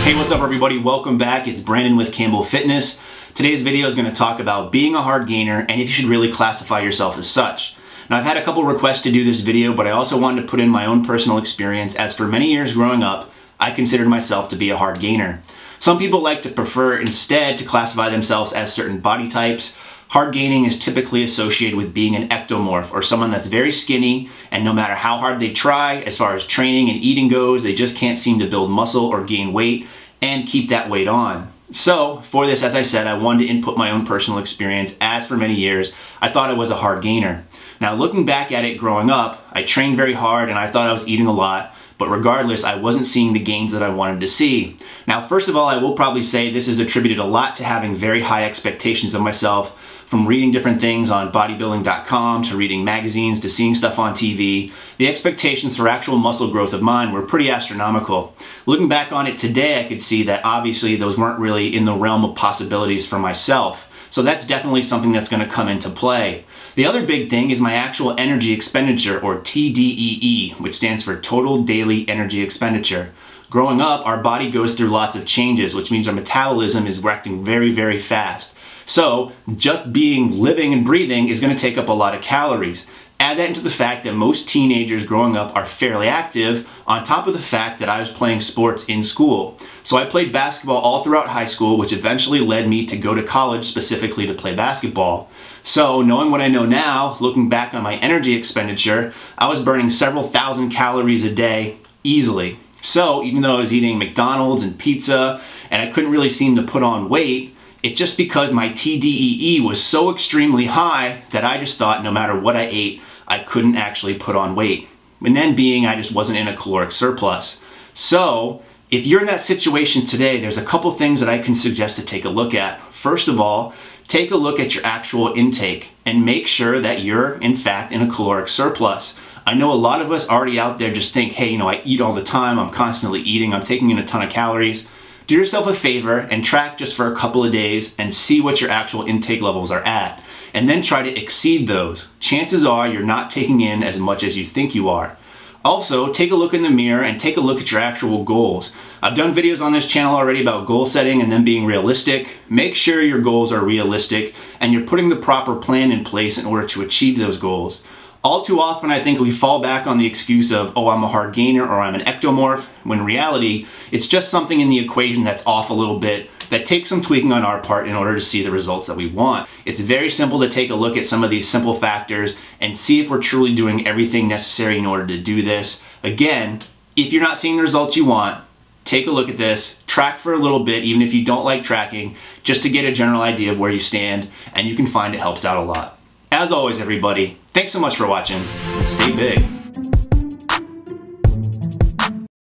Hey, what's up everybody? Welcome back. It's Brandon with Campbell Fitness. Today's video is going to talk about being a hard gainer and if you should really classify yourself as such. Now, I've had a couple requests to do this video, but I also wanted to put in my own personal experience, as for many years growing up, I considered myself to be a hard gainer. Some people like to prefer instead to classify themselves as certain body types. Hard gaining is typically associated with being an ectomorph, or someone that's very skinny, and no matter how hard they try as far as training and eating goes, they just can't seem to build muscle or gain weight and keep that weight on. So for this, as I said, I wanted to input my own personal experience, as for many years I thought I was a hard gainer. Now, looking back at it growing up, I trained very hard and I thought I was eating a lot, but regardless, I wasn't seeing the gains that I wanted to see. Now, first of all, I will probably say this is attributed a lot to having very high expectations of myself, from reading different things on bodybuilding.com to reading magazines to seeing stuff on TV. The expectations for actual muscle growth of mine were pretty astronomical. Looking back on it today, I could see that obviously those weren't really in the realm of possibilities for myself. So that's definitely something that's going to come into play. The other big thing is my actual energy expenditure, or TDEE, which stands for Total Daily Energy Expenditure. Growing up, our body goes through lots of changes, which means our metabolism is reacting very, very fast. So just living and breathing is going to take up a lot of calories. Add that into the fact that most teenagers growing up are fairly active, on top of the fact that I was playing sports in school. So I played basketball all throughout high school, which eventually led me to go to college specifically to play basketball. So knowing what I know now, looking back on my energy expenditure, I was burning several thousand calories a day easily. So even though I was eating McDonald's and pizza and I couldn't really seem to put on weight, it's just because my TDEE was so extremely high that I just thought no matter what I ate, I couldn't actually put on weight. And then I just wasn't in a caloric surplus. So if you're in that situation today, there's a couple things that I can suggest to take a look at. First of all, take a look at your actual intake and make sure that you're in fact in a caloric surplus. I know a lot of us already out there just think, hey, I eat all the time, I'm constantly eating, I'm taking in a ton of calories. Do yourself a favor and track just for a couple of days and see what your actual intake levels are at, and then try to exceed those. Chances are you're not taking in as much as you think you are. Also, take a look in the mirror and take a look at your actual goals. I've done videos on this channel already about goal setting and them being realistic. Make sure your goals are realistic and you're putting the proper plan in place in order to achieve those goals. All too often, I think we fall back on the excuse of, oh, I'm a hard gainer or I'm an ectomorph, when in reality, it's just something in the equation that's off a little bit that takes some tweaking on our part in order to see the results that we want. It's very simple to take a look at some of these simple factors and see if we're truly doing everything necessary in order to do this. Again, if you're not seeing the results you want, take a look at this, track for a little bit, even if you don't like tracking, just to get a general idea of where you stand, and you can find it helps out a lot. As always, everybody, thanks so much for watching. Stay big.